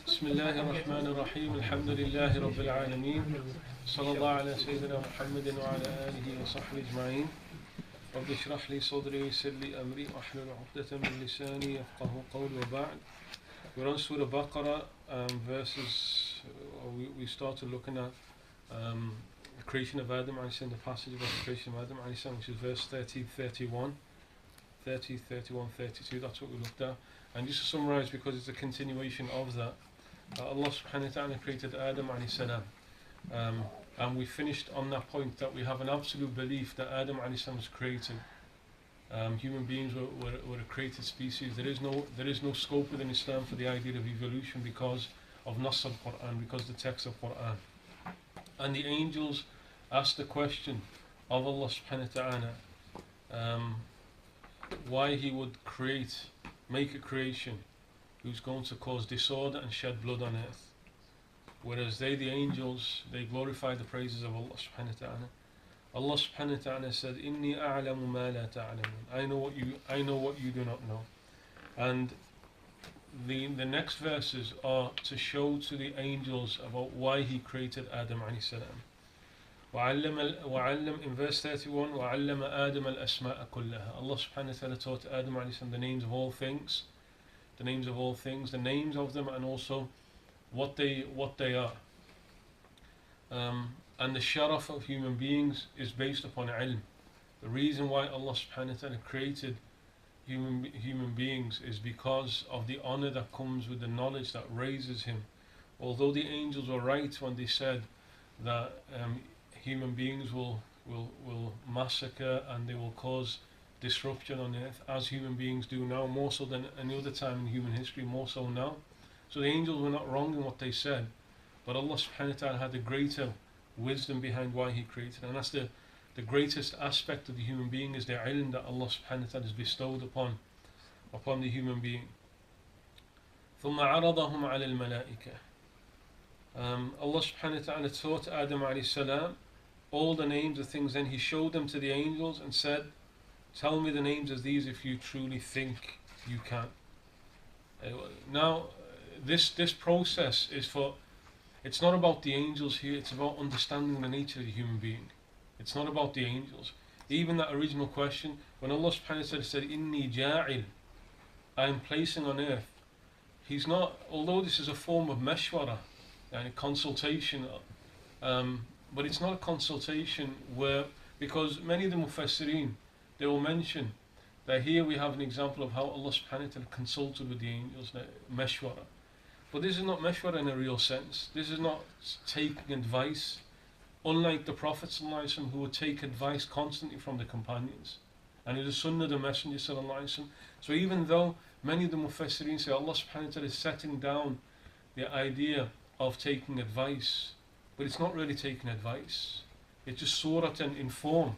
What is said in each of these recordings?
بسم الله الرحمن الرحيم الحمد لله رب العالمين صلى الله على سيدنا محمد وعلى آله وصحبه أجمعين رب اشرح لي صدري ويسر لي أمري واحلل عقدة من لساني يفقه قولي وبعد. We're on Surah Baqarah, verses, we started looking at the creation of Adam, the passage about the creation of Adam, which is verse 30-31, 30-31, 32, that's what we looked at. And just to summarise, because it's a continuation of that, Allah subhanahu wa ta'ala created Adam alayhi salam. And we finished on that point that we have an absolute belief that Adam alayhi salam was created. Human beings were a created species. There is no scope within Islam for the idea of evolution because of Nass al-Quran, because of the text of Quran. And the angels asked the question of Allah subhanahu wa ta'ala, why He would make a creation who's going to cause disorder and shed blood on earth. Whereas the angels, they glorify the praises of Allah subhanahu wa ta'ala. Allah subhanahu wa ta'ala said, Inni a'lamu ma la ta'lamun. I know what you do not know. And the next verses are to show to the angels about why He created Adam alayhi salam. وعلم in verse 31 وعلم آدم الأسماء كلها. Allah subhanahu wa ta'ala taught Adam alayhi salam the names of all things, the names of them, and also what they are. And the sharaf of human beings is based upon ilm. The reason why Allah subhanahu wa ta'ala created human beings is because of the honor that comes with the knowledge that raises him. Although the angels were right when they said that human beings will massacre and they will cause disruption on earth, as human beings do now, more so than any other time in human history, more so now. So the angels were not wrong in what they said, but Allah subhanahu wa ta'ala had a greater wisdom behind why He created, and that's the greatest aspect of the human being, is the ilm that Allah subhanahu wa ta'ala has bestowed upon the human being. ثم عرضهم على الملائكة. Allah subhanahu wa ta'ala taught Adam alayhi salam all the names of things, then He showed them to the angels and said, tell me the names of these if you truly think you can. Now this process is it's not about the angels here, it's about understanding the nature of the human being. It's not about the angels. Even that original question, when Allah subhanahu wa ta'ala said, Inni ja'il, I am placing on earth, He's not, although this is a form of meshwara, and a consultation, but it's not a consultation because many of the mufassirin, they will mention that here we have an example of how Allah subhanahu wa ta'ala consulted with the angels, meshwara. But this is not meshwara in a real sense. This is not taking advice, unlike the Prophet ﷺ, who would take advice constantly from the companions. And it is sunnah of the Messenger ﷺ. So even though many of the mufassirin say Allah subhanahu wa ta'ala is setting down the idea of taking advice, but it's not really taking advice. It's just surat and inform.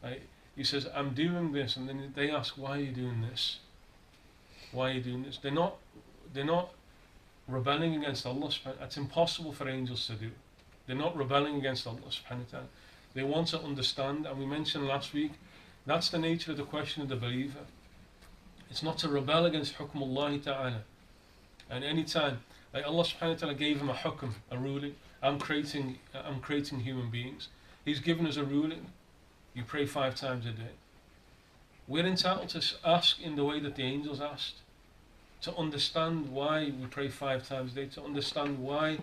Right? He says, I'm doing this, and then they ask, why are you doing this? Why are you doing this? They're not rebelling against Allah subhanahu wa ta'ala. It's impossible for angels to do. They're not rebelling against Allah subhanahu wa ta'ala. They want to understand, and we mentioned last week, that's the nature of the question of the believer. It's not to rebel against hukmullah ta'ala. And any time, like Allah subhanahu wa ta'ala gave him a hukm, a ruling, I'm creating human beings. He's given us a ruling. You pray 5 times a day. We're entitled to ask in the way that the angels asked, to understand why we pray 5 times a day, to understand why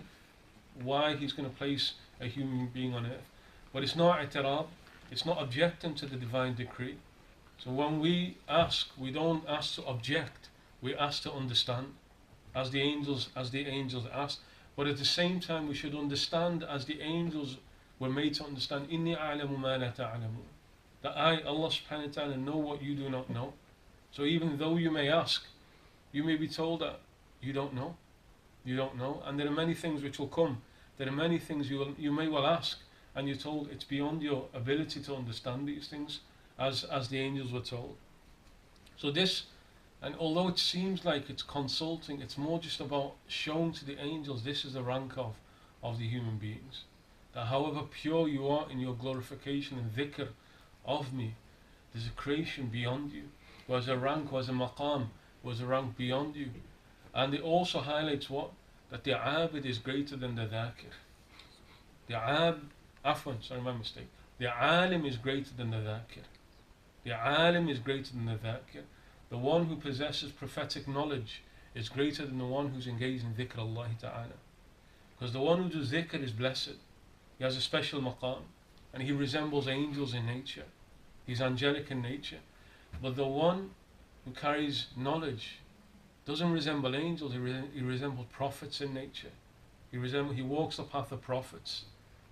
He's going to place a human being on earth. But it's not i'tirab, it's not objecting to the divine decree. So when we ask, we don't ask to object, we ask to understand, as the angels asked. But at the same time, we should understand, as the angels were made to understand, Inni a'lamu ma la ta'lamun, that I, Allah subhanahu wa ta'ala, know what you do not know. So even though you may ask, you may be told that you don't know, and there are many things which will come. There are many things you may well ask, and you're told it's beyond your ability to understand these things, as the angels were told. So this, and although it seems like it's consulting, it's more just about showing to the angels this is the rank of the human beings. That however pure you are in your glorification and dhikr of me, there's a creation beyond you, who has a rank, who has a maqam was a rank beyond you. And it also highlights what? That the abid is greater than the dhakir. Sorry, my mistake. The alim is greater than the dhakir. The alim is greater than the dhakir. The one who possesses prophetic knowledge is greater than the one who's engaged in dhikr Allah ta'ala. Because the one who does dhikr is blessed. He has a special maqam, and he resembles angels in nature. He's angelic in nature. But the one who carries knowledge doesn't resemble angels, he resembles prophets in nature. He walks the path of prophets.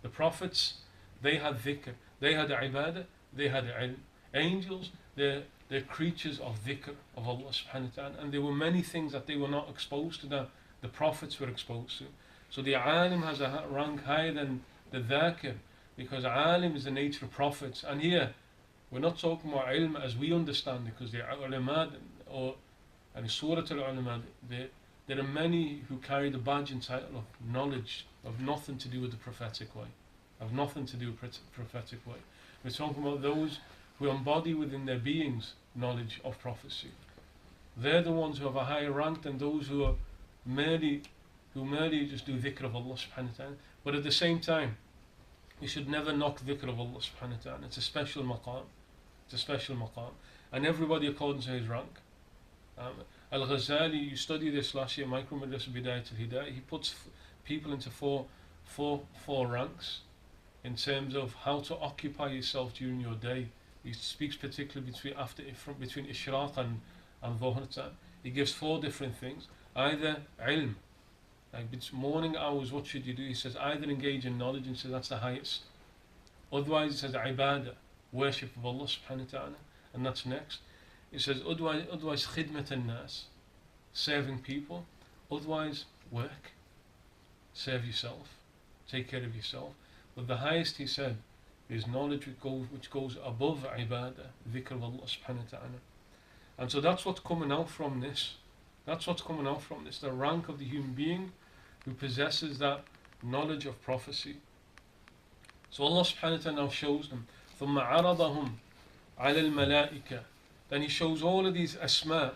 The prophets, they had dhikr, they had ibadah, they had ilm. Angels, they're creatures of dhikr, of Allah subhanahu wa ta'ala, and there were many things that they were not exposed to that the prophets were exposed to. So the alim has a rank higher than the dhakir, because alim is the nature of prophets. And here, we're not talking about ilm as we understand it, because the ulama, and Surah al-ulama, there are many who carry the badge and title of knowledge, of nothing to do with the prophetic way, of nothing to do with the prophetic way. We're talking about those who embody within their beings knowledge of prophecy. They're the ones who have a higher rank than those who merely just do dhikr of Allah subhanahu wa ta'ala. But at the same time, you should never knock dhikr of Allah subhanahu wa ta'ala. It's a special maqam. It's a special maqam. And everybody according to his rank. Al-Ghazali, you studied this last year, Micro Madrasa Bidayat al-Hidayah. He puts people into four ranks in terms of how to occupy yourself during your day. He speaks particularly between Ishraq and Dhuhr time. He gives 4 different things. Either ilm, like it's morning hours, what should you do? He says either engage in knowledge, and says that's the highest. Otherwise, he says ibadah, worship of Allah subhanahu wa ta'ala, and that's next. He says otherwise khidmat an-nas, serving people. Otherwise, work, serve yourself, take care of yourself. But the highest, he said, is knowledge which goes above ibadah, dhikr of Allah subhanahu wa ta'ala. And so that's what's coming out from this. That's what's coming out from this, the rank of the human being who possesses that knowledge of prophecy. So Allah subhanahu wa ta'ala now shows them. ثُمَّ عَرَضَهُمْ عَلَى الْمَلَائِكَةِ. Then he shows all of these asma.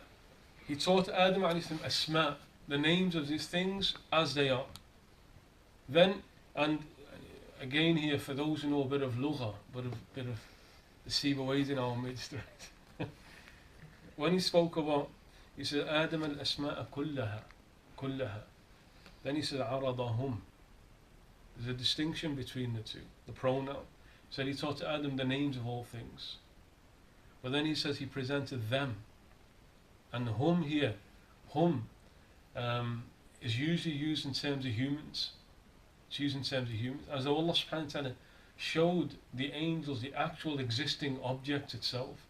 He taught Adam alayhi salam asma, the names of these things as they are. Then, and again here, for those who know a bit of lugha, bit of the Sibaways in our midst, right? When he spoke about, he said, Adam al-asma'a kullaha. Then he said, aradahum. There's a distinction between the two, the pronoun. He said he taught Adam the names of all things. But then he says he presented them. And hum here, is usually used in terms of humans. It's used in terms of humans. As though Allah subhanahu wa ta'ala showed the angels the actual existing object itself.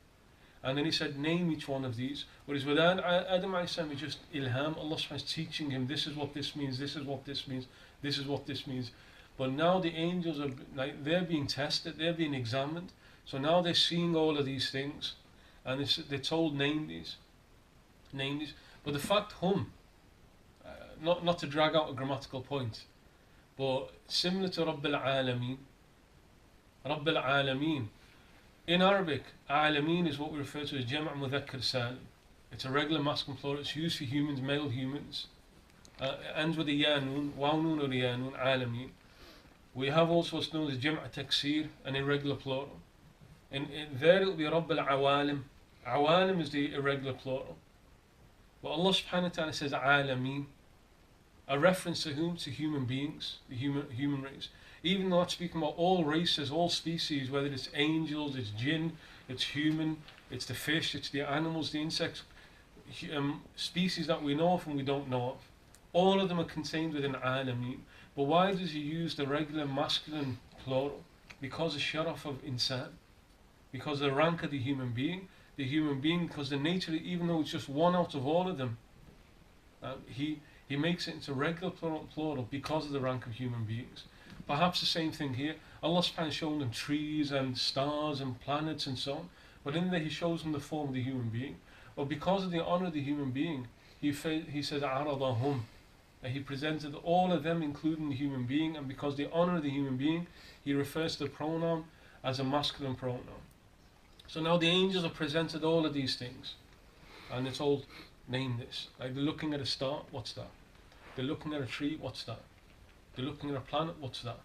And then he said, name each one of these. Whereas with Adam alayhi salam, it's just ilham. Allah subhanahu wa ta'ala is teaching him, this is what this means, this is what this means, this is what this means. But now the angels are, like, they're being tested, they're being examined. So now they're seeing all of these things. And they're told, name these. But the fact not to drag out a grammatical point, but similar to Rabbil Alameen. In Arabic, Alameen is what we refer to as Jama' Mudhakkar Salim. It's a regular masculine plural. It's used for humans, male humans. It ends with a ya noon, waw noon or ya noon, Alameen. We have also what's known as Jama' Taksir, an irregular plural. And there it will be Rabbil Awalim. Awalim is the irregular plural. But Allah subhanahu wa ta'ala says Alameen. A reference to whom? To human beings, the human race. Even though it's speaking about all races, all species, whether it's angels, it's jinn, it's human, it's the fish, it's the animals, the insects, species that we know of and we don't know of. All of them are contained within Alameen. But why does he use the regular masculine plural? Because of sharaf of insan. Because of the rank of the human being, because the nature, even though it's just one out of all of them, he makes it into regular plural because of the rank of human beings. Perhaps the same thing here. Allah subhanahu wa ta'ala shown them trees and stars and planets and so on. But in there he shows them the form of the human being. But because of the honor of the human being, he said aradahum. He presented all of them, including the human being. And because the honor of the human being, he refers to the pronoun as a masculine pronoun. So now the angels have presented all of these things. And it's all, name this. Like they're looking at a star, what's that? They're looking at a tree, what's that? They're looking at a planet, what's that?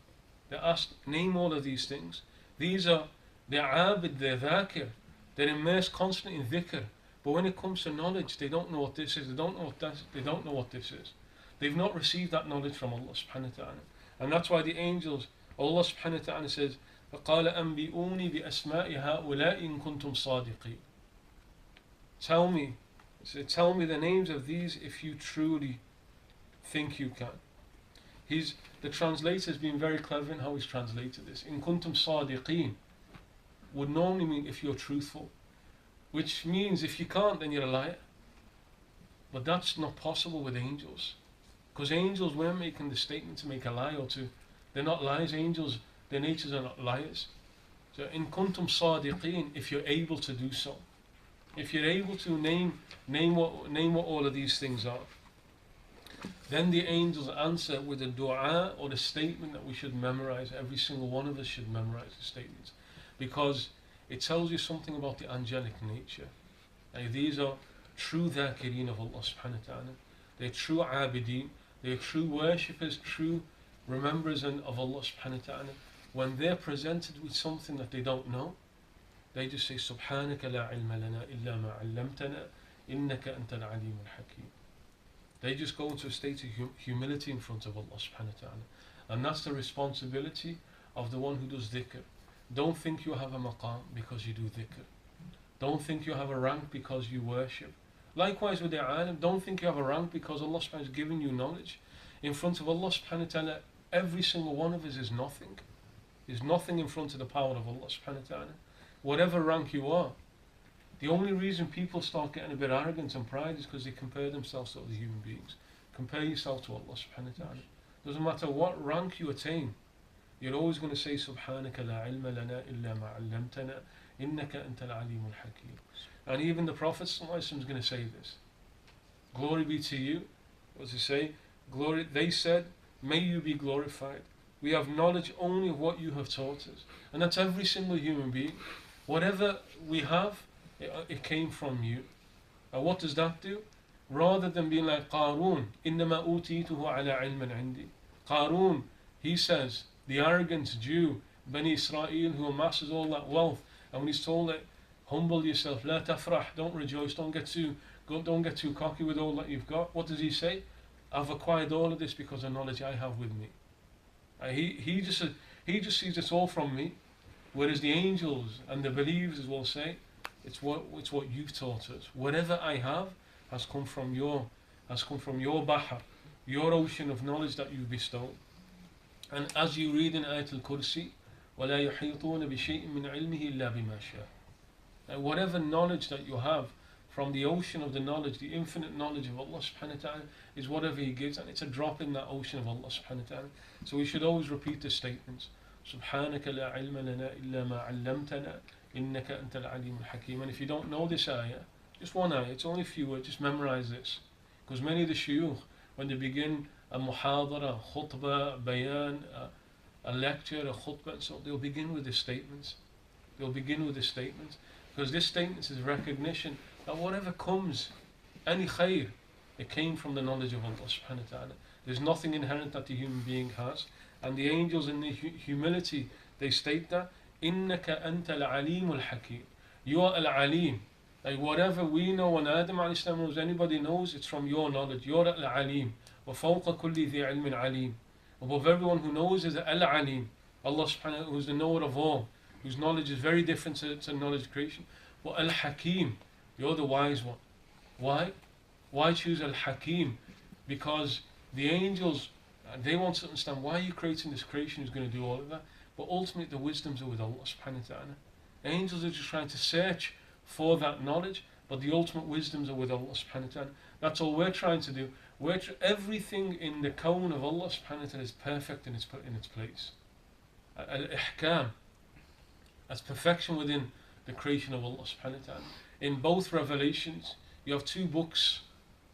They're asked, name all of these things. They're abid, they're dhakir. They're immersed constantly in dhikr. But when it comes to knowledge, they don't know what this is, they don't know what this is. They've not received that knowledge from Allah subhanahu wa ta'ala. And that's why the angels, Allah subhanahu wa ta'ala says, فَقَالَ أَنْبِئُونِي بِأَسْمَاءِ هَؤُلَاءِ إِن كُنْتُمْ صَادِقِينَ. Tell me the names of these if you truly think you can. The translator has been very clever in how he's translated this. In kuntum sadiqeen would normally mean if you're truthful, which means if you can't, then you're a liar. But that's not possible with angels, because angels weren't making the statement to make a lie or to. They're not liars. Angels, their natures are not liars. So in kuntum sadiqeen, if you're able to do so, if you're able to name what all of these things are, then the angels answer with a dua or a statement that we should memorize. Every single one of us should memorize the statements, because it tells you something about the angelic nature. Like these are true dhakireen of Allah subhanahu wa ta'ala. They're true abideen. They're true worshippers, true rememberers of Allah subhanahu wa ta'ala. When they're presented with something that they don't know, they just say, Subhanaka la ilma lana illa ma 'allamtana innaka antal alimul hakim. They just go into a state of humility in front of Allah subhanahu wa ta'ala. And that's the responsibility of the one who does dhikr. Don't think you have a maqam because you do dhikr. Don't think you have a rank because you worship. Likewise with the alim, don't think you have a rank because Allah subhanahu wa ta'ala has given you knowledge. In front of Allah subhanahu wa ta'ala, every single one of us is nothing. Is nothing in front of the power of Allah subhanahu wa ta'ala. Whatever rank you are. The only reason people start getting a bit arrogant and pride is because they compare themselves to other human beings. Compare yourself to Allah subhanahu wa ta'ala. Doesn't matter what rank you attain, you're always going to say Subhanaka la ilma lana illa ma 'allamtana innaka antal alimul hakim. And even the Prophet is going to say this. Glory be to you. What does he say? Glory. They said, may you be glorified. We have knowledge only of what you have taught us. And that's every single human being. Whatever we have, it came from you. And what does that do? Rather than being like Qarun, إِنَّمَا أُوتِيتُهُ عَلَى عِلْمٍ عِنْدِي. Qarun, he says, the arrogant Jew, Bani Israel, who amasses all that wealth, and when he's told that, humble yourself, la tafrah, don't rejoice, don't get too cocky with all that you've got. What does he say? I've acquired all of this because of knowledge I have with me. He just sees it's all from me, whereas the angels and the believers will say, it's what you've taught us. Whatever I have has come from your bahar, your ocean of knowledge that you bestowed. And as you read in Ayatul Kursi, وَلَا يُحِيطُونَ بِشَيْءٍ مِّنْ عِلْمِهِ إِلَّا بِمَا شَاءَ. And whatever knowledge that you have from the ocean of the knowledge, the infinite knowledge of Allah subhanahu wa ta'ala, is whatever He gives, and it's a drop in that ocean of Allah subhanahu wa ta'ala. So we should always repeat the statements. Subhanaka la ilma lana illa ma 'allamtana innaka antal alimul hakim. And if you don't know this ayah, just one ayah, it's only a few words, just memorize this. Because many of the shuyukh, when they begin a muhadara, khutbah, bayan, a lecture, a khutbah, and so they'll begin with the statements. Because this statement is recognition that whatever comes, any khair, it came from the knowledge of Allah subhanahu wa ta'ala. There's nothing inherent that the human being has. And the angels in the humility, they state that, Innaka anta al-alimul hakim. You are al-alim. Like whatever we know and Adam alayhi salam knows, anybody knows, it's from your knowledge. You're al-alim. وَفَوْقَ كُلِّ ذِي عِلْمٍ عَلِيمٍ. Above everyone who knows is al-alim. Allah subhanahu wa ta'ala, who's the knower of all, whose knowledge is very different to knowledge of creation. Well, al-hakim, you're the wise one. Why? Why choose al-hakim? Because the angels, they want to understand, why are you creating this creation who's going to do all of that? But ultimately the wisdoms are with Allah subhanahu wa ta'ala. Angels are just trying to search for that knowledge, but the ultimate wisdoms are with Allah subhanahu wa ta'ala. That's all we're trying to do. Everything in the kawn of Allah subhanahu wa ta'ala is perfect in its place. Al-ihkam, that's perfection within the creation of Allah subhanahu wa ta'ala. In both revelations, you have two books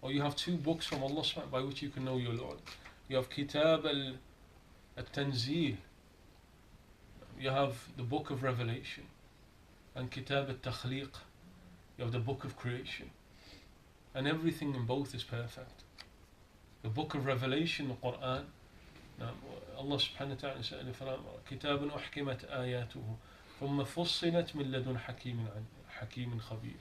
from Allah subhanahu wa ta'ala by which you can know your Lord. You have Kitab al-Tanzil, you have the book of Revelation, and Kitab al-Takhliq, you have the book of creation. and everything in both is perfect. The book of Revelation, the Quran, Allah subhanahu wa ta'ala said, كِتَابٌ أُحْكِمَتْ آيَاتُهُ ثُمَّ فُصِّلَتْ مِنْ لَدُنْ حَكِيمٍ خَبِيرٍ.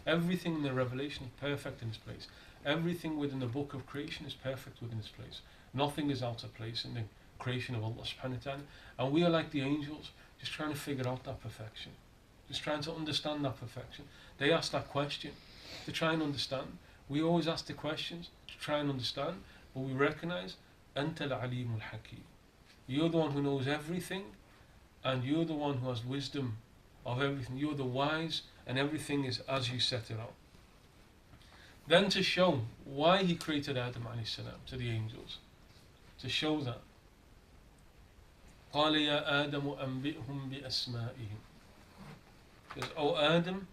Everything in the Revelation is perfect in its place. Everything within the book of creation is perfect within its place. Nothing is out of place in the creation of Allah subhanahu wa ta'ala. And we are like the angels, just trying to figure out that perfection. Just trying to understand that perfection. They ask that question to try and understand. We always ask the questions to try and understand, but we recognize أَنْتَ الْعَلِيمُ الْحَكِيمُ. You're the one who knows everything, and you're the one who has wisdom of everything. You're the wise, and everything is as you set it out. Then to show why he created Adam alayhi salam to the angels, to show that قال يا آدم أنبئهم بأسمائهم. He says, O Adam,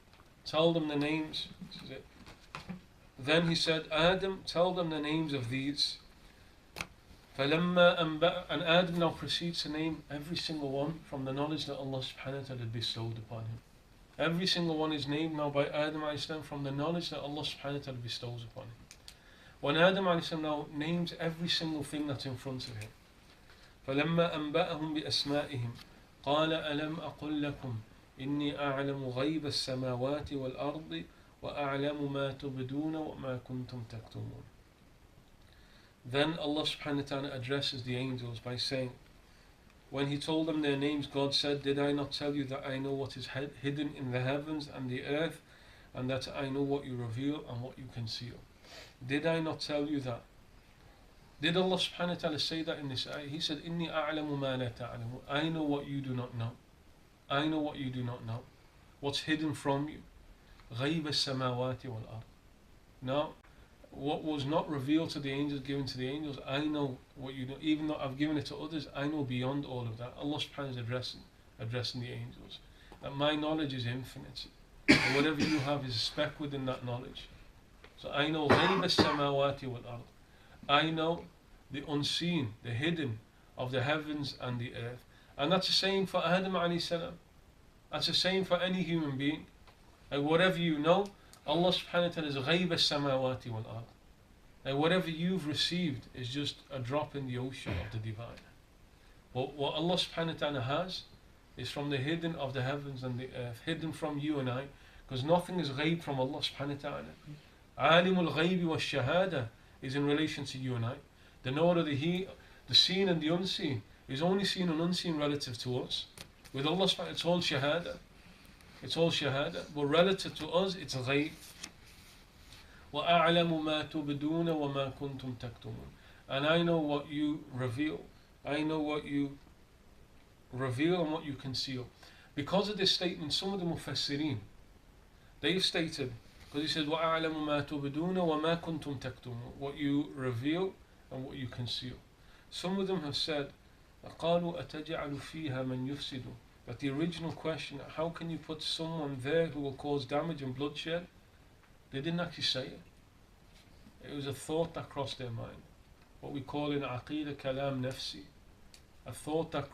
tell them the names. This is it. Then he said, Adam, tell them the names of these. فَلَمَّا أَنْبَأَ, and Adam now proceeds to name every single one from the knowledge that Allah subhanahu wa ta'ala had bestowed upon him. Every single one is named now by Adam alayhi salam from the knowledge that Allah subhanahu wa ta'ala bestows upon him. When Adam alayhi salam now names every single thing that's in front of him, فَلَمَّا أَنْبَأَهُمْ بِأَسْمَائِهِمْ قَالَ أَلَمْ أَقُلْ لَكُمْ إِنِّي أَعْلَمُ غَيْبَ السَّمَاوَاتِ وَالْأَرْضِ وَأَعْلَمُ مَا تُبْدُونَ وَمَا كُنْتُمْ تَكْتُمُونَ. Then Allah subhanahu wa ta'ala addresses the angels by saying, when he told them their names, God said, did I not tell you that I know what is hidden in the heavens and the earth, and that I know what you reveal and what you conceal? Did I not tell you that? Did Allah subhanahu wa ta'ala say that in this ayah? He said, Inni a'lamu ma la ta'lamu. I know what you do not know. I know what you do not know. What's hidden from you. غَيْبَ السَّمَاوَاتِ وَالْأَرْضِ. Now, what was not revealed to the angels, given to the angels, I know what you know. Even though I've given it to others, I know beyond all of that. Allah subhanahu wa ta'ala is addressing the angels. That my knowledge is infinite. And whatever you have is a speck within that knowledge. So I know غَيْبَ السَّمَاوَاتِ وَالْأَرْضِ. I know the unseen, the hidden of the heavens and the earth. And that's the same for Adam alayhi salam. That's the same for any human being. Like whatever you know, Allah subhanahu wa ta'ala is غَيْبَ السَّمَاوَاتِ وَالْأَرْضِ. Like whatever you've received is just a drop in the ocean of the divine. But what Allah subhanahu wa ta'ala has is from the hidden of the heavens and the earth, hidden from you and I, because nothing is ghaib from Allah subhanahu wa ta'ala. Alimul ghaybi wa shahada is in relation to you and I. The knower of the seen and the unseen is only seen and unseen relative to us. With Allah subhanahu wa ta'ala, it's all shahada. It's all shahada. But relative to us, it's ghayb. وَأَعْلَمُ مَا تُبْدُونَ وَمَا كُنْتُمْ تَكْتُمُونَ. And I know what you reveal. I know what you reveal and what you conceal. Because of this statement, some of the mufassirin, they've stated, because he says, وَأَعْلَمُ مَا تُبْدُونَ وَمَا كُنْتُمْ تَكْتُمُونَ, what you reveal and what you conceal. Some of them have said, قَالُوا أَتَجْعَلُ فِيهَا مَنْ يُفْسِدُ. That the original question, how can you put someone there who will cause damage and bloodshed? They didn't actually say it. It was a thought that crossed their mind. What we call in Aqidah kalam nafsi. A thought that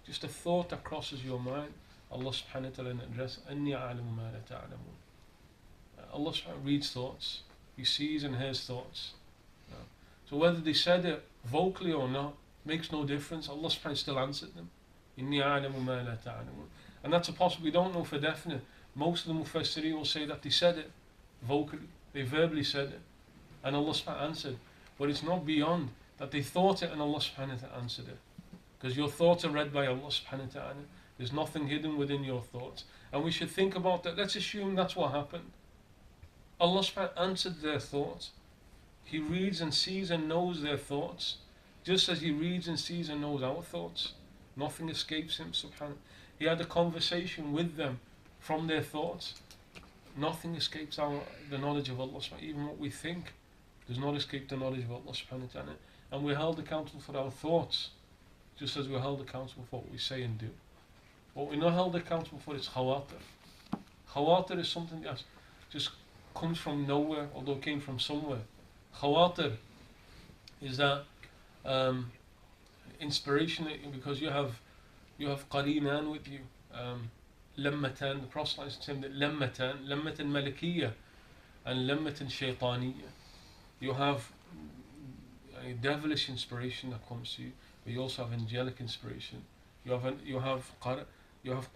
just a thought that crosses your mind. Allah subhanahu wa ta'ala address, أَنِّي أَعْلَمُ مَا لَا تَعْلَمُونَ. Allah subhanahu wa ta'ala reads thoughts. He sees and hears thoughts. So whether they said it vocally or not, makes no difference. Allah subhanahu wa ta'ala still answered them. إِنِّي أَعْلَمُ مَا لَا تَعْلَمُونَ. And that's a possibility. We don't know for definite. Most of the mufassirin will say that they said it vocally. They verbally said it. And Allah subhanahu wa ta'ala answered. But it's not beyond that they thought it and Allah subhanahu wa ta'ala answered it. Because your thoughts are read by Allah subhanahu wa ta'ala. There's nothing hidden within your thoughts. And we should think about that. Let's assume that's what happened. Allah subhanahu wa ta'ala answered their thoughts. He reads and sees and knows their thoughts. Just as He reads and sees and knows our thoughts. Nothing escapes Him, subhanahu. He had a conversation with them from their thoughts. Nothing escapes the knowledge of Allah subhanahu. Even what we think does not escape the knowledge of Allah subhanahu wa ta'ala. And we're held accountable for our thoughts, just as we're held accountable for what we say and do. What we're not held accountable for is khawatir. Khawatir is something that just comes from nowhere, although it came from somewhere. Khawatir is that inspiration, because you have qarinan with you. Lammatan, the Prophet said that lammatan malakiyya, and lamatan shaytaniyya. You have a devilish inspiration that comes to you, but you also have angelic inspiration. You have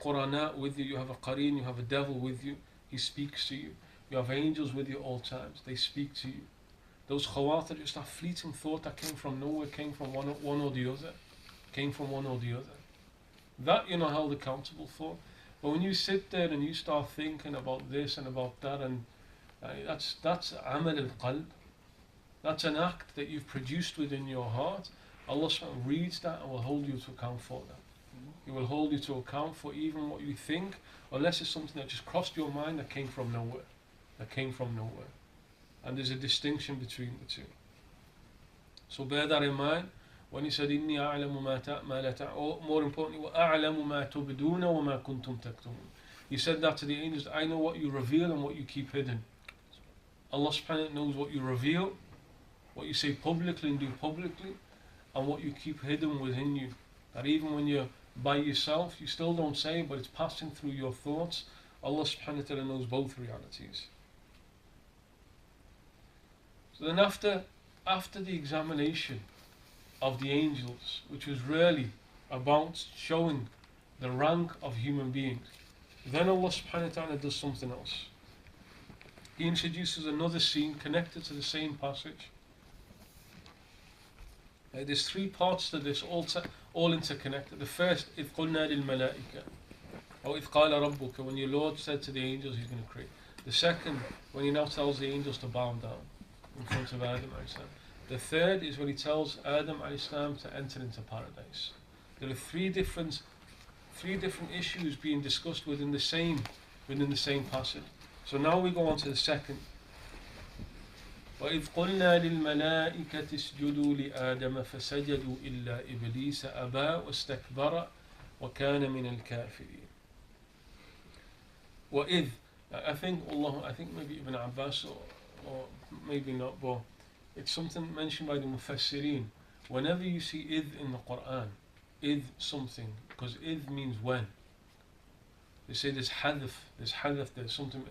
Qurana with you, you have a Qareen, you have a devil with you, he speaks to you. You have angels with you all times, they speak to you. Those khawatir, just that fleeting thought that came from nowhere, came from one or the other, came from one or the other. That you're not held accountable for. But when you sit there and you start thinking about this and about that, and that's amal al-qalb. That's an act that you've produced within your heart. Allah subhanahu reads that and will hold you to account for that. He will hold you to account for even what you think, unless it's something that just crossed your mind that came from nowhere. And there's a distinction between the two. So bear that in mind when he said, إِنِّي أَعْلَمُ مَا لَا تَعْلَمُونَ, or more importantly, وَأَعْلَمُ مَا تُبْدُونَ وَمَا كُنْتُمْ تَكْتُمُونَ. He said that to the angels, I know what you reveal and what you keep hidden. Allah subhanahu wa ta'ala knows what you reveal, what you say publicly and do publicly, and what you keep hidden within you. That even when you're by yourself, you still don't say, but it's passing through your thoughts. Allah subhanahu wa ta'ala knows both realities. So then after the examination of the angels, which was really about showing the rank of human beings, then Allah subhanahu wa ta'ala does something else. He introduces another scene connected to the same passage. There's three parts to this, all interconnected. The first, إِذْ قُلْنَا لِلْمَلَائِكَةِ, or إِذْ قَالَ رَبُّكَ, when your Lord said to the angels he's going to create. The second, when he now tells the angels to bow down in front of Adam a.s. The third is when he tells Adam a.s. to enter into paradise. There are three different issues being discussed within the same passage. So now we go on to the second. وَإِذْ قُلْنَا لِلْمَلَائِكَةِ اسْجُدُوا لِآدَمَ فَسَجَدُوا إِلَّا إِبْلِيسَ أَبَى وَاسْتَكْبَرَ وَكَانَ مِنَ الْكَافِرِينَ. وَإِذْ, I think maybe Ibn Abbas or maybe not, but it's something mentioned by the Mufassirin. Whenever you see إِذْ in the Quran, إِذْ something, because إِذْ means when. They say there's hadaf, there's something.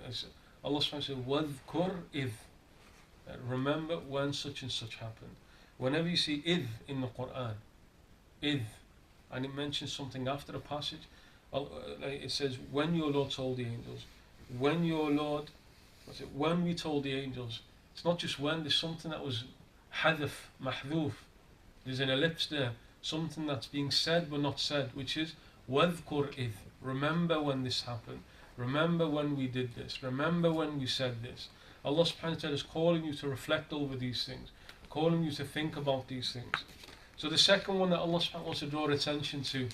Allah subhanahu wa ta'ala says, وَذْكُرْ إِذْ, remember when such and such happened. Whenever you see إِذْ in the Quran, إِذْ, and it mentions something after a passage, it says, when your Lord told the angels, when we told the angels. It's not just when, there's something that was hadaf, mahdhuf. There's an ellipse there, something that's being said but not said, which is وَذْكُرْ إِذْ, remember when this happened, remember when we did this, remember when we said this. Allah subhanahu wa ta'ala is calling you to reflect over these things, calling you to think about these things. So the second one that Allah subhanahu wa ta'ala wants to draw attention to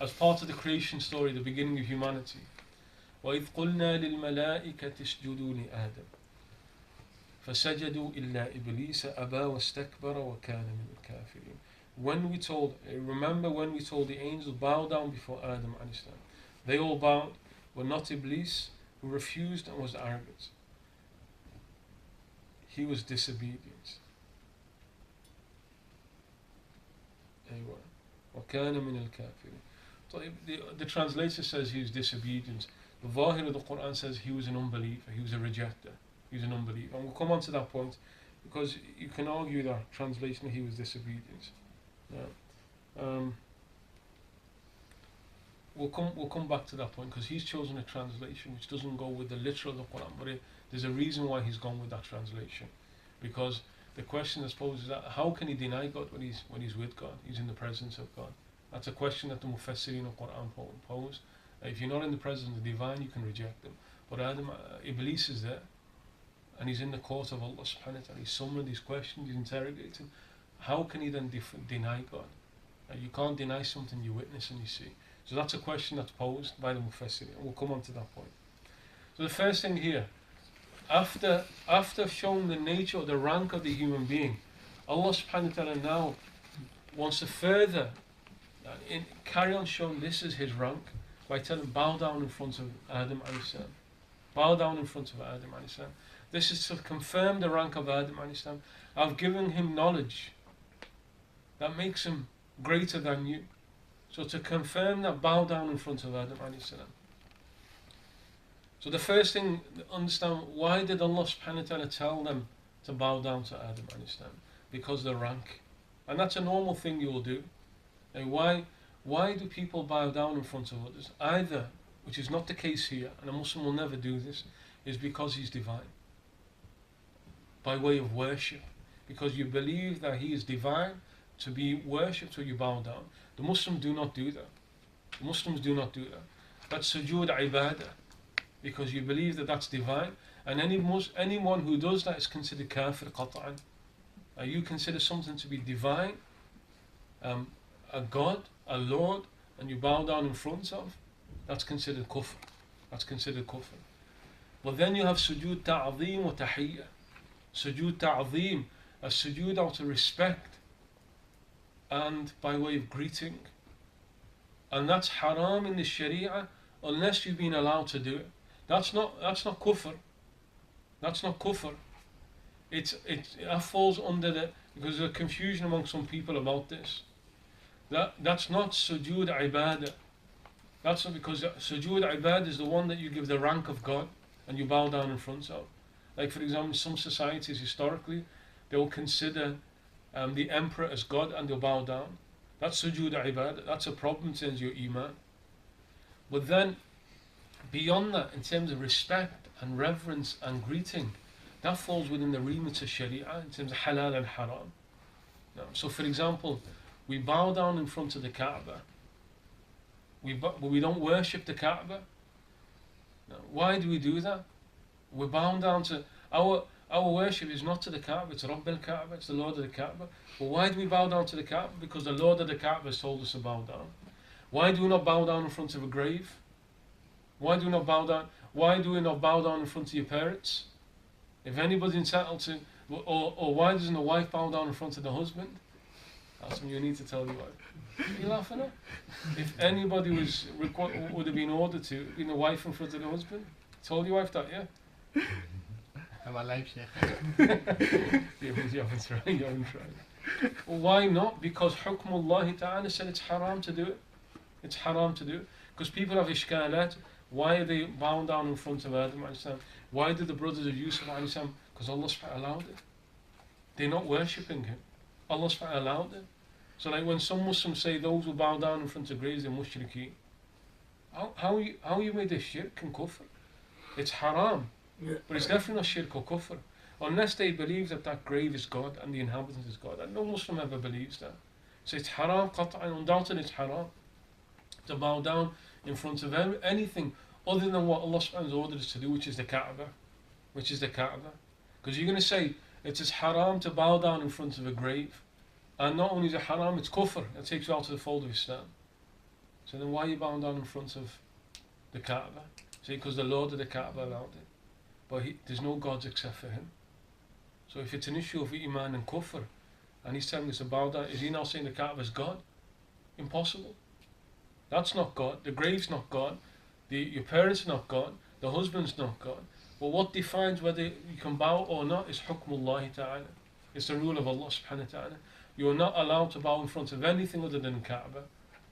as part of the creation story, the beginning of humanity. وَإِذْ قُلْنَا لِلْمَلَائِكَةِ اسْجُدُوا لِآدَمَ فَسَجَدُوا إِلَّا إِبْلِيسَ أَبَى وَاسْتَكْبَرَ وَكَانَ مِنَ الْكَافِرِينَ. Remember when we told the angels, bow down before Adam a.s. They all bowed, but not Iblis, who refused and was arrogant. He was disobedient. وَكَانَ مِنَ الْكَافِرِينَ. So the translator says he was disobedient. The Zahir of the Quran says he was an unbeliever, he was a rejecter, he was an unbeliever. And we'll come on to that point, because you can argue that translation he was disobedient. Yeah. We'll come back to that point, because he's chosen a translation which doesn't go with the literal of the Quran, but there's a reason why he's gone with that translation. Because the question that's posed is that how can he deny God when he's with God? He's in the presence of God. That's a question that the Mufassirin of Quran pose. If you're not in the presence of the divine, you can reject them. But Iblis is there, and he's in the court of Allah subhanahu wa ta'ala. He's summoned, he's questioned, he's interrogated. How can he then deny God? You can't deny something you witness and you see. So that's a question that's posed by the Mufassirin, and we'll come on to that point. So the first thing here, after showing the nature or the rank of the human being, Allah subhanahu wa ta'ala now wants to further carry on showing this is his rank by telling him, bow down in front of Adam a.s. Bow down in front of Adam a.s. This is to confirm the rank of Adam a.s. I've given him knowledge that makes him greater than you. So to confirm that, bow down in front of Adam a.s. So the first thing, understand, why did Allah subhanahu wa ta'ala tell them to bow down to Adam alayhi salam? Because the rank. And that's a normal thing you will do. And why do people bow down in front of others? Either, which is not the case here, and a Muslim will never do this, is because he's divine. By way of worship. Because you believe that he is divine to be worshipped, so you bow down. The Muslims do not do that. The Muslims do not do that. That's sujood ibadah. Because you believe that that's divine, and anyone who does that is considered kafir qat'an. You consider something to be divine, a God, a Lord, and you bow down in front of, that's considered kufr. That's considered kufr. But then you have sujood ta'zeem wa tahiyya. Sujood ta'zeem, a sujood out of respect and by way of greeting. And that's haram in the Sharia unless you've been allowed to do it. That's not kufr. That's not kufr. That falls under the, because there's a confusion among some people about this. That's not sujood ibadah. That's not, because sujood ibadah is the one that you give the rank of God and you bow down in front of. Like for example, some societies historically, they will consider the emperor as God and they'll bow down. That's sujood ibadah. That's a problem in terms of your iman. But then, beyond that, in terms of respect and reverence and greeting, that falls within the remit of Sharia in terms of halal and haram. Now, so for example, we bow down in front of the Kaaba. But we don't worship the Kaaba. Now, why do we do that? We're bound down to our worship is not to the Kaaba, it's Rabb al-Kaaba, it's the Lord of the Kaaba. But why do we bow down to the Kaaba? Because the Lord of the Kaaba has told us to bow down. Why do we not bow down in front of a grave? Why do we not bow down? Why do we not bow down in front of your parents? If anybody's entitled to, or why doesn't the wife bow down in front of the husband? That's something you need to tell your wife. Are you laughing at? If anybody would have been ordered to, be the wife in front of the husband, told your wife that, yeah? My life, yeah. Yeah, but you haven't tried. You haven't tried. Well, why not? Because Hukmullah Ta'ala said it's haram to do it. It's haram to do it. Because people have ishkalat. Why are they bound down in front of Adam? Why did the brothers of Yusuf? Because Allah allowed it. They're not worshipping him. Allah allowed it. So like when some Muslims say those who bow down in front of graves are mushrikeen, how you made this shirk and kufr? It's haram. But it's definitely not shirk or kufr. Unless they believe that that grave is God and the inhabitant is God. And no Muslim ever believes that. So it's haram, qat'an, undoubtedly it's haram to bow down in front of anything other than what Allah subhanahu wa ta'ala ordered us to do, which is the Kaaba. Which is the Kaaba. Because you're going to say it is haram to bow down in front of a grave. And not only is it haram, it's kufr. It takes you out of the fold of Islam. So then why are you bowing down in front of the Kaaba? See, because the Lord of the Kaaba allowed it. But there's no gods except for him. So if it's an issue of iman and kufr, and he's telling us to bow down, is he now saying the Kaaba is God? Impossible. That's not God. The grave's not God. Your parents are not God. The husband's not God. But what defines whether you can bow or not is hukmullah ta'ala. It's the rule of Allah subhanahu wa ta'ala. You are not allowed to bow in front of anything other than Kaaba.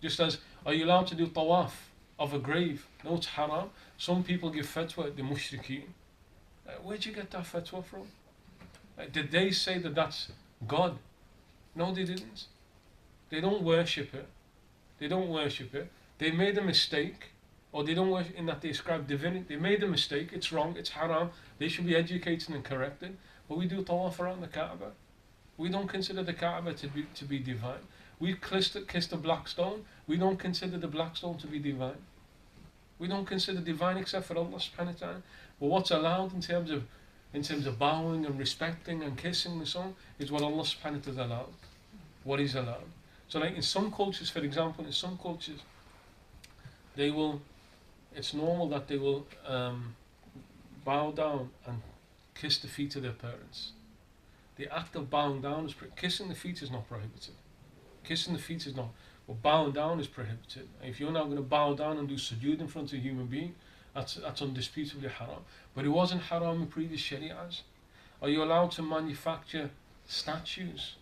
Just as, are you allowed to do tawaf of a grave? No, it's haram. Some people give fatwa, the mushrikeen. Where'd you get that fatwa from? Did they say that that's God? No, they didn't. They don't worship it. They don't worship it. They made a mistake, or they don't worship in that they ascribe divinity. They made a mistake. It's wrong. It's haram. They should be educated and corrected. But we do tawaf around the Kaaba. We don't consider the Kaaba to be divine. We kiss the black stone. We don't consider the black stone to be divine. We don't consider divine except for Allah subhanahu wa ta'ala. But what's allowed in terms of bowing and respecting and kissing and so on is what Allah subhanahu wa ta'ala allowed. What is allowed. So like in some cultures, for example, in some cultures, it's normal that they will bow down and kiss the feet of their parents. The act of bowing down is kissing the feet is not prohibited. Kissing the feet is not, but bowing down is prohibited. If you're now going to bow down and do sujood in front of a human being, that's undisputably haram. But it wasn't haram in previous shari'ahs. Are you allowed to manufacture statues,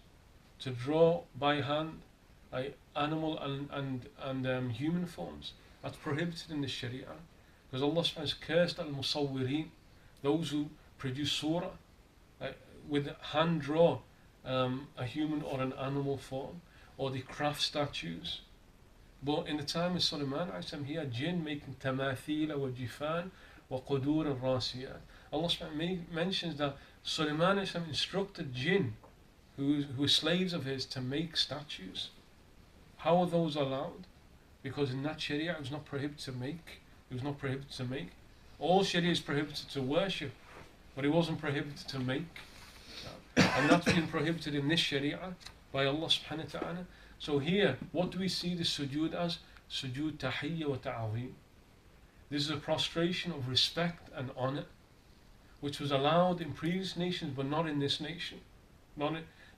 to draw by hand animal and human forms? That's prohibited in the sharia. Because Allah subhanahu has cursed al-musawwirin, those who produce surah, with hand draw a human or an animal form, or the craft statues. But in the time of Sulaiman, he had jinn making tamathila wa jifan wa qudur al-rasiyat. Allah subhanahu mentions that Sulaiman instructed jinn, who were slaves of his, to make statues. How are those allowed? Because in that Sharia it was not prohibited to make. It was not prohibited to make. All Sharia is prohibited to worship, but it wasn't prohibited to make. And that's been prohibited in this Sharia by Allah subhanahu wa ta'ala. So here, what do we see the sujood as? Sujood tahiyya wa ta'azim. This is a prostration of respect and honor, which was allowed in previous nations, but not in this nation.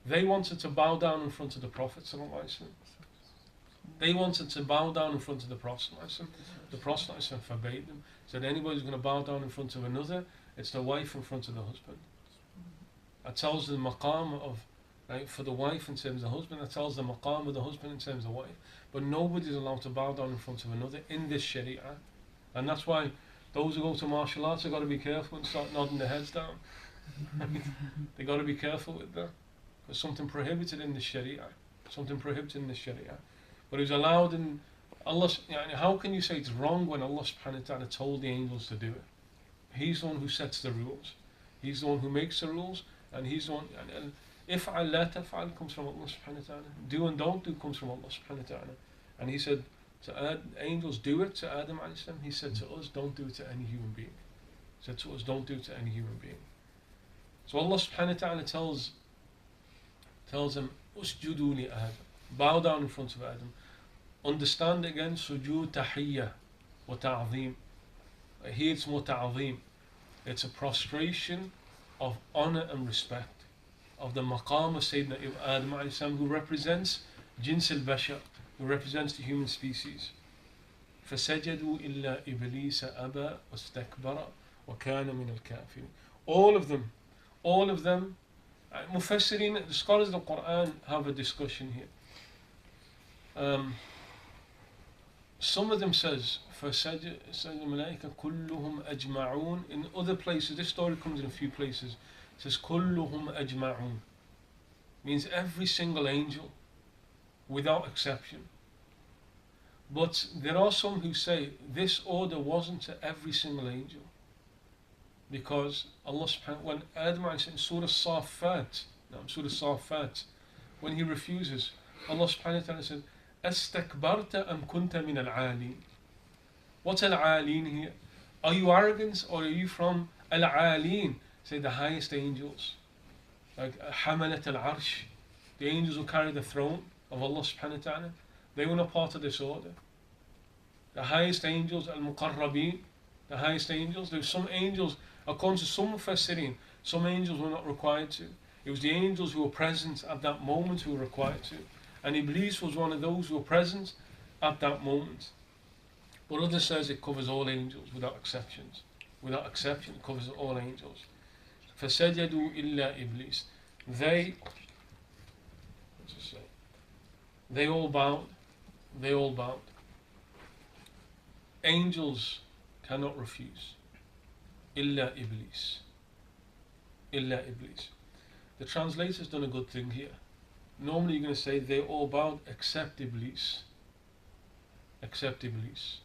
They wanted to bow down in front of the Prophet sallallahu alaihi wasallam. They wanted to bow down in front of the Prophet. The Prophet forbade them. Said anybody who's going to bow down in front of another, it's the wife in front of the husband. That tells the maqam of, for the wife in terms of the husband, that tells the maqam of the husband in terms of the wife. But nobody is allowed to bow down in front of another in this Sharia. And that's why those who go to martial arts have got to be careful and start nodding their heads down. They got to be careful with that. There's something prohibited in the Sharia. Something prohibited in the Sharia. But it was allowed in Allah. How can you say it's wrong when Allah subhanahu wa ta'ala told the angels to do it? He's the one who sets the rules. He's the one who makes the rules, and he's the one. And if'al la taf'al comes from Allah subhanahu wa ta'ala. Do and don't do comes from Allah subhanahu wa ta'ala. And he said to angels, do it to Adam alayhi salam. He said to us, don't do it to any human being. He said to us, don't do it to any human being. So Allah subhanahu wa ta'ala tells them, usjudu li Adam. Bow down in front of Adam. Understand again, sujood tahiyya wa ta'zim. Here it's more ta'zim. It's a prostration of honor and respect of the maqam of Sayyidina Adam alayhi salam, who represents jins al-bashar, who represents the human species. فَسَجَدُوا إِلَّا إِبْلِيسَ أَبَى وَاسْتَكْبَرَ وَكَانَ مِنَ الْكَافِرِينَ. All of them, Mufassirin, the scholars of the Quran have a discussion here. Some of them says فَسَجَدَ الْمَلَائِكَةُ كُلُّهُمْ أَجْمَعُونَ. In other places, this story comes in a few places, it says كُلُّهُمْ أَجْمَعُونَ, means every single angel without exception. But there are some who say this order wasn't to every single angel, because Allah subhanahu, when Adam in Surah Safat, when he refuses, Allah subhanahu wa ta'ala said, Astakbarta am kunta min al-'alin. What's al-'alin here? Are you arrogant, or are you from al-'alin? Say the highest angels, like Hamalat al-Arsh, the angels who carry the throne of Allah subhanahu wa ta'ala. They were not part of this order. The highest angels, al-Muqarrabin, the highest angels. There's some angels, according to some Mufassirin, some angels were not required to. It was the angels who were present at that moment who were required to. And Iblis was one of those who were present at that moment. But others says it covers all angels without exceptions. Without exception, it covers all angels. فَسَجَدُوا إِلَّا إِبْلِيسَ. They all bowed. They all bowed. Angels cannot refuse. Illa Iblis. Illa Iblis. The translator's done a good thing here. Normally you're going to say they all bowed except Iblis. Except Iblis.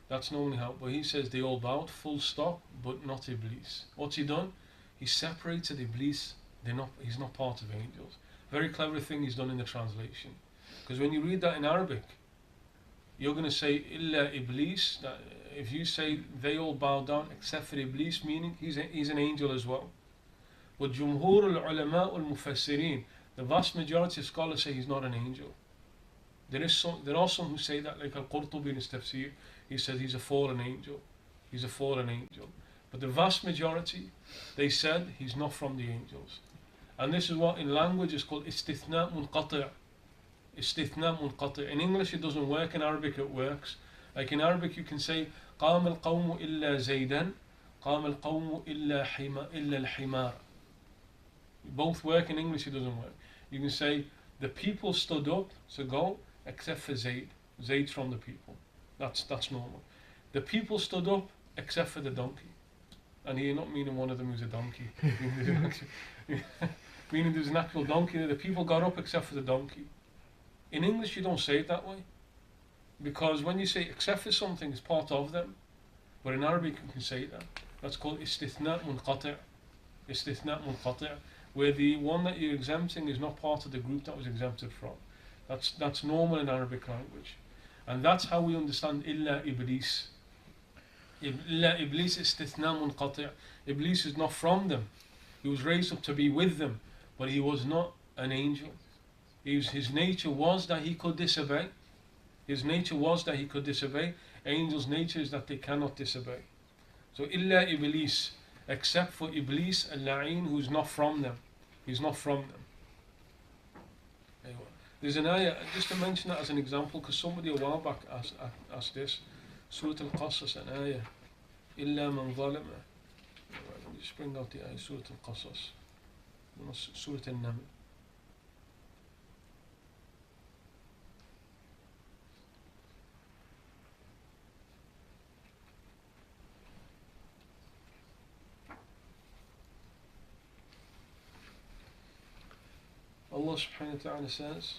That's normally how, but he says they all bowed, full stop, but not Iblis. What's he done? He separated Iblis. He's not part of angels. Very clever thing he's done in the translation. Because when you read that in Arabic, you're going to say illa Iblis. That if you say they all bow down except for Iblis, meaning he's an angel as well. But Jumhur al-Ulama al-Mufassirin, the vast majority of scholars say he's not an angel. There are some who say that, like Al-Qurtubi in his Tafsir, he said he's a fallen angel. He's a fallen angel. But the vast majority, they said he's not from the angels. And this is what in language is called istithna munqati'. Istithna munqati'. In English it doesn't work, in Arabic it works. Like in Arabic you can say قام القوم إلا زيدا قام القوم إلا الحمار. Both work. In English it doesn't work. You can say the people stood up to go except for Zayd. Zayd's from the people. That's normal. The people stood up except for the donkey. And you're not meaning one of them who's a donkey. Meaning there's an actual donkey there. The people got up except for the donkey. In English you don't say it that way. Because when you say except for something, it's part of them. But in Arabic you can say that. That's called istithna munqati'. Istithna munqati'. Where the one that you're exempting is not part of the group that was exempted from. That's normal in Arabic language. And that's how we understand illa iblis. Illa iblis istithna munqati'. Iblis is not from them. He was raised up to be with them, but he was not an angel. His nature was that he could disobey. His nature was that he could disobey. Angels' nature is that they cannot disobey. So illa iblis, except for iblis al-la'in, who's not from them. He's not from them. There's an ayah, just to mention that as an example, because somebody a while back asked this. Surah al-Qasas, an ayah. Illa man zalama. Let me just bring out the ayah, Surah al-Qasas. Surah al-Naml. Allah subhanahu wa ta'ala says,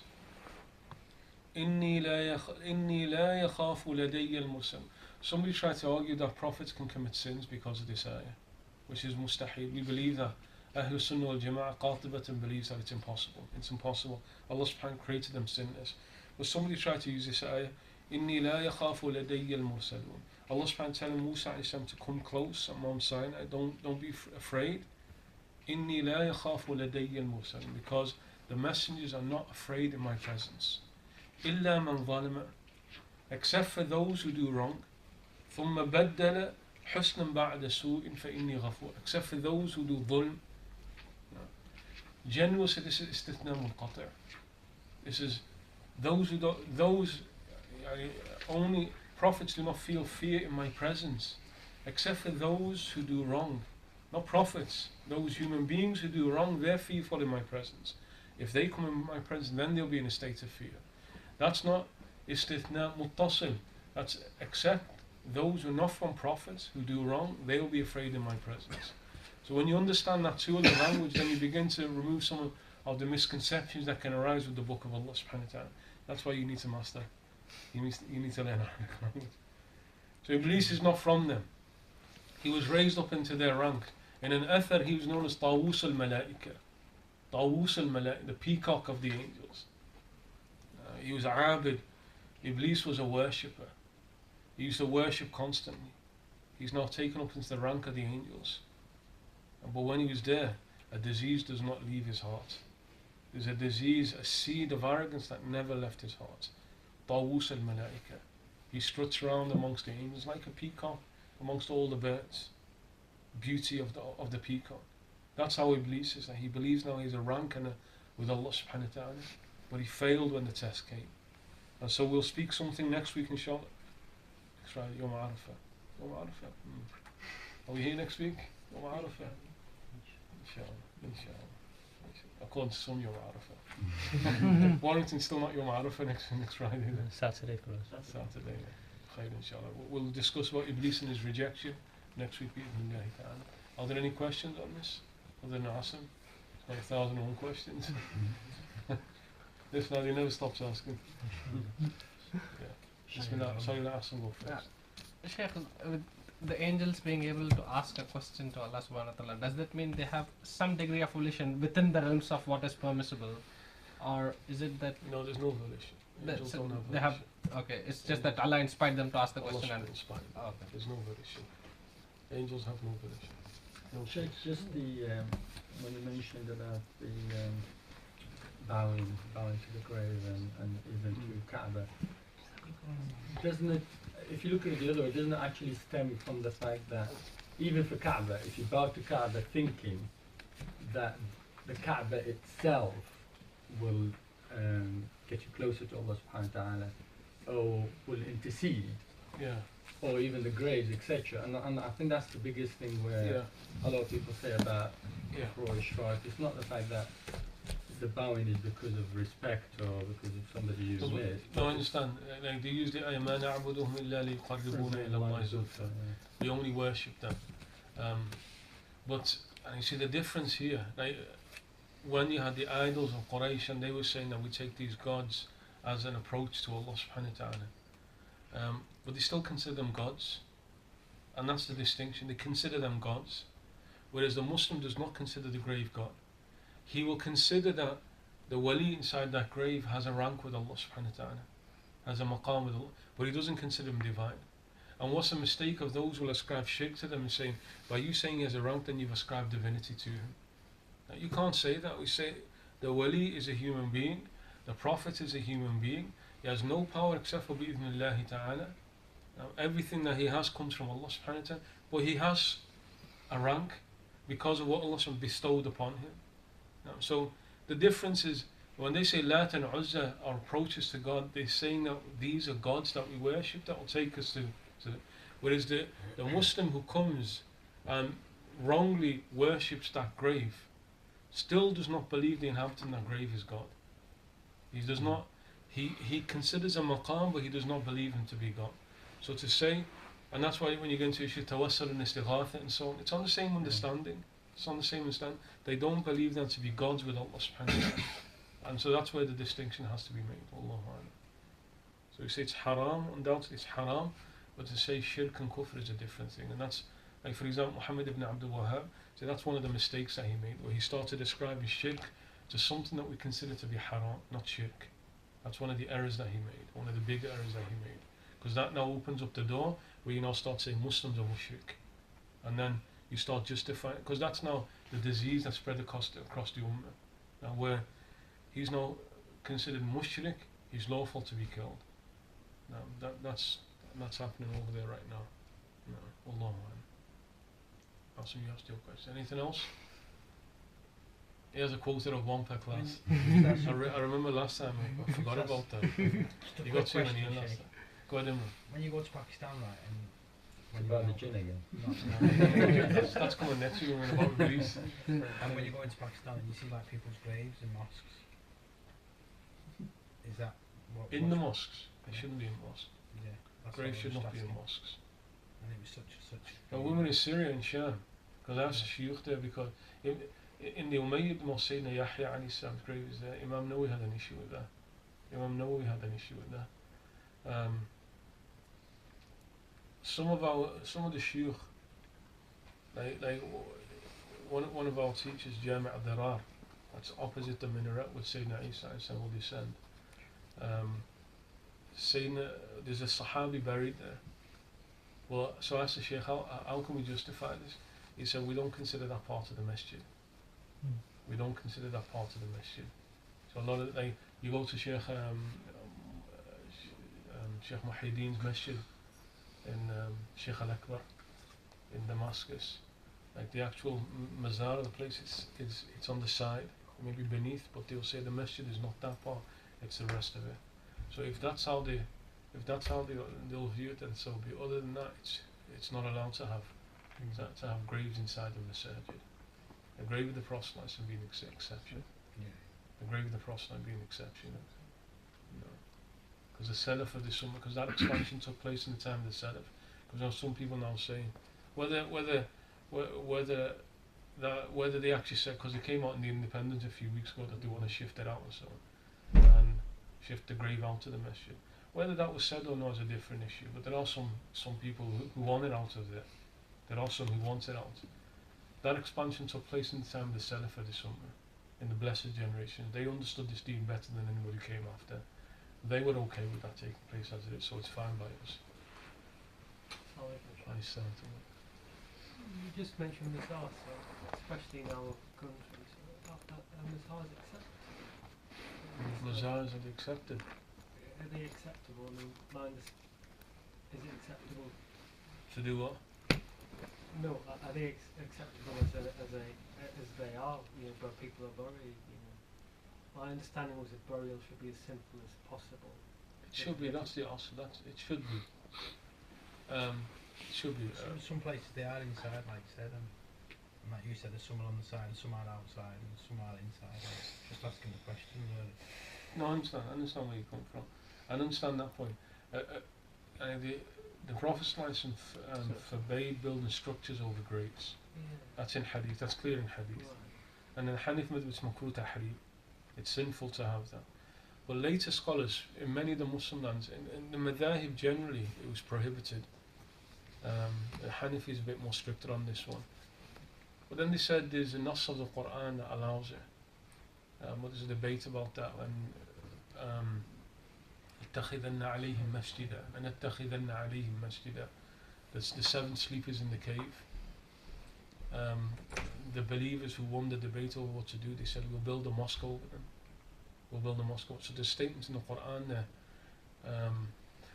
إِنِّي لَا يَخَافُ لَدَيَّ الْمُرْسَلُ. Somebody tried to argue that prophets can commit sins because of this ayah, which is mustahil. We believe that. Ahlul Sunnah wal Jama'ah qatibatan believes that it's impossible. It's impossible. Allah subhanahu wa ta'ala created them sinless. But somebody tried to use this ayah, إِنِّي لَا يَخَافُ لَدَيَّ الْمُرْسَلُونَ. Allah subhanahu wa ta'ala telling Musa alayhi salam to come close at Mount Sinai. Don't be afraid. إِنِّي لَا يَخَافُ لَدَيَّ الْمُرْسَلُونَ. Because the messengers are not afraid in my presence. إِلَّا مَنْ ظَلَمَ. Except for those who do wrong. ثُمَّ بَدَّلَ حُسْنًا بَعْدَ سُوءٍ فَإِنِّي غَفُورٌ. Except for those who do dhulm. General said this is istithna munqati'. This is those who do, only prophets do not feel fear in my presence. Except for those who do wrong. Not prophets. Those human beings who do wrong, they're fearful in my presence. If they come in my presence, then they'll be in a state of fear. That's not istithna muttasil. That's except those who are not from prophets, who do wrong, they'll be afraid in my presence. So when you understand that too in the language, then you begin to remove some of the misconceptions that can arise with the book of Allah subhanahu wa ta'ala. That's why you need to master. You need to learn Arabic language. So Iblis is not from them. He was raised up into their rank. In an athar, he was known as Tawus al-Malaika. Tawus al-Malaika, the peacock of the angels. He was a abid. Iblis was a worshipper. He used to worship constantly. He's now taken up into the rank of the angels. But when he was there, a disease does not leave his heart. There's a disease, a seed of arrogance that never left his heart. Tawus al-Malaika. He struts around amongst the angels like a peacock amongst all the birds. Beauty of the peacock. That's how Iblis is. That he believes now he's a rank with Allah subhanahu wa ta'ala. But he failed when the test came. And so we'll speak something next week inshallah. Next Friday, Yom Arafah. Yom Arafah. Are we here next week? Yom Arafah. Inshallah. According to some, Yom Arafah. Warrington's still not Yom Arafah next Friday then. Saturday for us. Saturday, yeah. Inshallah. We'll discuss about Iblis and his rejection next week. Are there any questions on this? Other than Asim? It's not 1,001 questions. This now he never stops asking. Yeah. Sorry, let Asim go first. Sheikh, with the angels being able to ask a question to Allah subhanahu wa ta'ala, does that mean they have some degree of volition within the realms of what is permissible? Or is it that... No, there's no volition. Angels don't have volition. They have, okay, it's just that Allah inspired them to ask the Allah question. And inspired them. Okay. There's no volition. Angels have no volition. No Sheikh, just the when you mentioned about the bowing to the grave and even to Kaaba, doesn't it, if you look at it the other way, doesn't it actually stem from the fact that even for Kaaba, if you bow to Kaaba thinking that the Kaaba itself will get you closer to Allah subhanahu wa ta'ala or will intercede, Yeah. or even the graves, etc. And I think that's the biggest thing where a lot of people say about Quraysh, right? It's not the fact that the bowing is because of respect or because of somebody you met. No, I understand. Like they use the ayah, "Ma na'buduhum illa liqarribuna ila Allahi zulfa." We only worship them. But and you see the difference here. Like when you had the idols of Quraysh, and they were saying that we take these gods as an approach to Allah subhanahu wa ta'ala. But they still consider them gods. And that's the distinction. They consider them gods. Whereas the Muslim does not consider the grave God. He will consider that the wali inside that grave has a rank with Allah subhanahu wa ta'ala, has a maqam with Allah, but he doesn't consider him divine. And what's the mistake of those who will ascribe shirk to them and saying, by you saying he has a rank, then you've ascribed divinity to him. Now, you can't say that. We say the wali is a human being, the Prophet is a human being, he has no power except for bi'idhnillahi ta'ala. Now, everything that he has comes from Allah subhanahu wa ta'ala, but he has a rank because of what Allah bestowed upon him. Now, so the difference is when they say Lat and Uzza are approaches to God, they're saying that these are gods that we worship that will take us to whereas the Muslim who comes and wrongly worships that grave still does not believe the inhabitant of that grave is God. He does not. He considers a maqam, but he does not believe him to be God. So to say, and that's why when you go into issue tawassal and istighatha and so on, it's on the same understanding. It's on the same understanding. They don't believe them to be gods with Allah subhanahu wa ta'ala. And so that's where the distinction has to be made. Allahu A'lam. So you say it's haram, undoubtedly it's haram, but to say shirk and kufr is a different thing. And that's, like for example, Muhammad ibn Abdul Wahhab, so that's one of the mistakes that he made, where he started describing shirk to something that we consider to be haram, not shirk. That's one of the errors that he made, one of the big errors that he made. Because that now opens up the door where you now start saying Muslims are mushrik. And then you start justifying, because that's now the disease that spread across the ummah. Now where he's now considered mushrik, he's lawful to be killed. Now that's happening over there right now. No, Allah. Awesome, you asked your question. Anything else? Here's a quota of one per class. I remember last time I forgot about that. You got too many in last time. Go ahead, Imran. When you go to Pakistan, right, and when About the jinn again. That's coming next year. We're about release. And when you go into Pakistan and you see like people's graves in mosques, is that what? In the mosques, they shouldn't be in mosques. Yeah, that's Graves what I should was not be in asking. mosques. And it was such. Now, we were in Syria and Sham, because I asked the shiuch there, because in the Umayyad mosque, Sayyidina Yahya alayhi salam's grave is there. Imam Nawawi had an issue with that. Some of the shiuch, like one of our teachers, Jami' al-Darar, that's opposite the minaret with Sayyidina Isa will descend. There's a Sahabi buried there. Well, so I asked the Shaykh, how can we justify this? He said, we don't consider that part of the masjid. We don't consider that part of the masjid. So a lot of, like, you go to Sheikh Muhyiddin's masjid in Sheikh Al-Akbar in Damascus. Like the actual mazar of the place, it's on the side, maybe beneath, but they'll say the masjid is not that part, it's the rest of it. So if that's how they'll view it, then so be. Other than that, it's not allowed to have graves inside the masjid. The grave of the Prophet being an exception. Yeah. The grave of the Prophet being an exception. Because the Salaf of the Sunnah, because that expansion took place in the time of the Salaf. Because some people now saying whether they actually said, because it came out in the Independent a few weeks ago that they want to shift it out or so, and shift the grave out to the masjid. Whether that was said or not is a different issue. But there are some people who want it out of there. There are some who want it out. That expansion took place in the time of the Salaf of the Sunnah, in the blessed generation. They understood this deen better than anybody who came after. They were okay with that taking place as it is, so it's fine by us. You just mentioned Mizar, so especially in our country, so Mizar is accepted. Mazars are accepted. Are they acceptable? I mean, is it acceptable? To do what? No, are they acceptable as they are? You know, where people are buried. You know, my understanding was that burial should be as simple as possible. It should be. That's the answer. It should be. It should be. Some places they are inside, like you said, and like you said, there's some on the side, and some are outside, and some are inside. Just asking the question, No, I understand where you come from. I understand that point. The Prophet forbade building structures over graves. That's in hadith, that's clear in hadith. And in Hanif madhab it's makruh tahrim. It's sinful to have that. But later scholars, in many of the Muslim lands, in the madhahib generally, it was prohibited. The Hanafi is a bit more stricter on this one. But then they said there's a nas of the Quran that allows it. But there's a debate about that when اتخذن عليهم مسجدا and اتخذن عليهم مسجدا. That's the 7 sleepers in the cave. The believers who won the debate over what to do, they said we'll build a mosque over them. We'll build a mosque. So there's statements in the Quran there.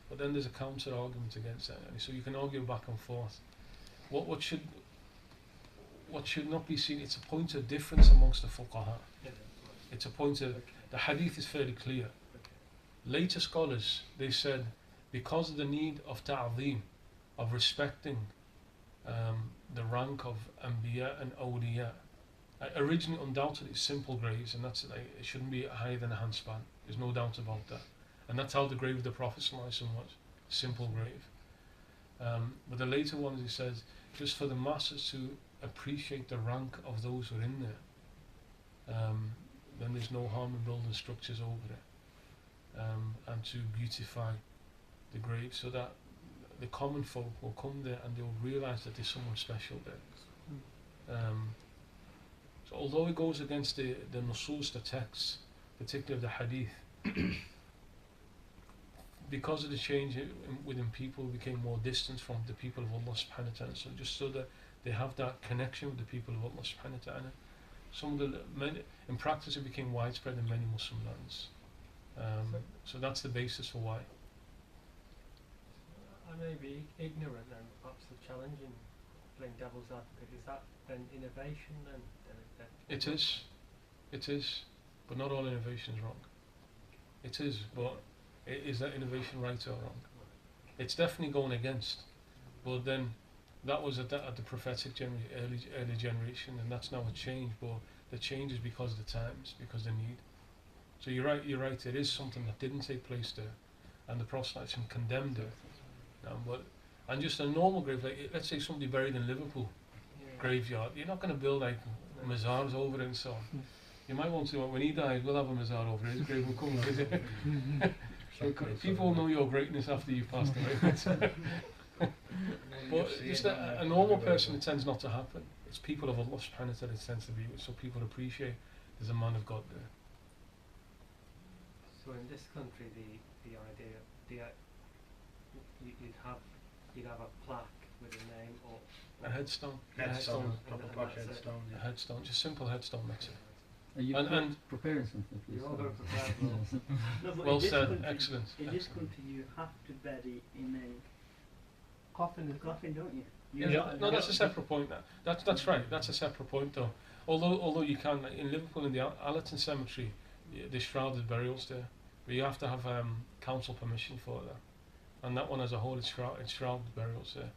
But then there's a counter argument against that. And so you can argue back and forth. What should not be seen, it's a point of difference amongst the fuqaha. It's a point of, the hadith is fairly clear. Later scholars, they said, because of the need of ta'zeem, of respecting the rank of anbiya and awliya, originally undoubtedly it's simple graves, and that's like, it shouldn't be higher than a handspan. There's no doubt about that. And that's how the grave of the Prophet ﷺ was, simple grave. But the later ones, he says, just for the masses to appreciate the rank of those who are in there, then there's no harm in building structures over it. And to beautify the grave so that the common folk will come there and they'll realise that there's someone special there. So although it goes against the nusus, the texts, particularly the hadith, because of the change within people, became more distant from the people of Allah subhanahu wa ta'ala. So just so that they have that connection with the people of Allah subhanahu wa ta'ala. In practice it became widespread in many Muslim lands. So that's the basis for why. I may be ignorant and perhaps the challenge in playing devil's advocate. Is that an innovation then? It is, but not all innovation is wrong. It is, but is that innovation right or wrong? It's definitely going against, but then that was at the prophetic early generation, and that's now a change, but the change is because of the times, because of the need. So you're right, it is something that didn't take place there, and the Prophet condemned it. And just a normal grave, like let's say somebody buried in Liverpool graveyard, you're not going to build like mazars over it and so on. You might want to, when he dies, we'll have a mazar over his grave, we'll come and visit. People know your greatness after you've passed away. But just a normal person, it tends not to happen. It's people of Allah subhanahu wa ta'ala it tends to be, so people appreciate there's a man of God there. So in this country, the idea, you'd have a plaque with a name or a headstone. Proper plaque headstone. A headstone, just simple headstone, that's it. Are you preparing something, please? You're all going to prepare. No, but Well in this said, country, excellent. In this country, you have to bury in a coffin, don't you? No, that's a separate point. That's right. That's a separate point, though. Although you can in Liverpool in the Allerton Cemetery, there's shrouded burials there, but you have to have council permission for that. And that one as a whole, it's shrouded burials there.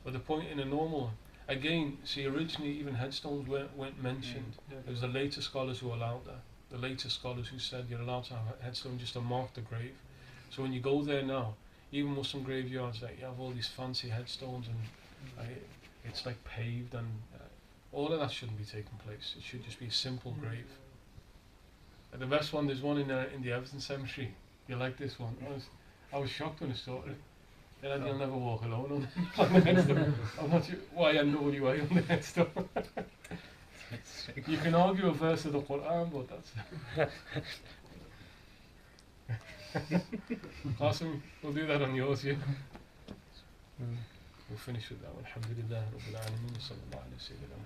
But the point in a normal, again, see, originally even headstones weren't mentioned. It was the later scholars who allowed that. The later scholars who said you're allowed to have a headstone just to mark the grave. So when you go there now, even Muslim graveyards, like you have all these fancy headstones and it's like paved, and all of that shouldn't be taking place. It should just be a simple grave. And the best one, there's one in the Everton Cemetery. You like this one? I was shocked when I saw it. And you'll never walk alone on the headstone. I'm not sure why NWA on the headstone. You can argue a verse of the Quran, but that's Qasim, we'll do that on yours, yeah. We'll finish with that. Alhamdulillah Rabbil Alameen. Sallallahu alayhi wa sallam.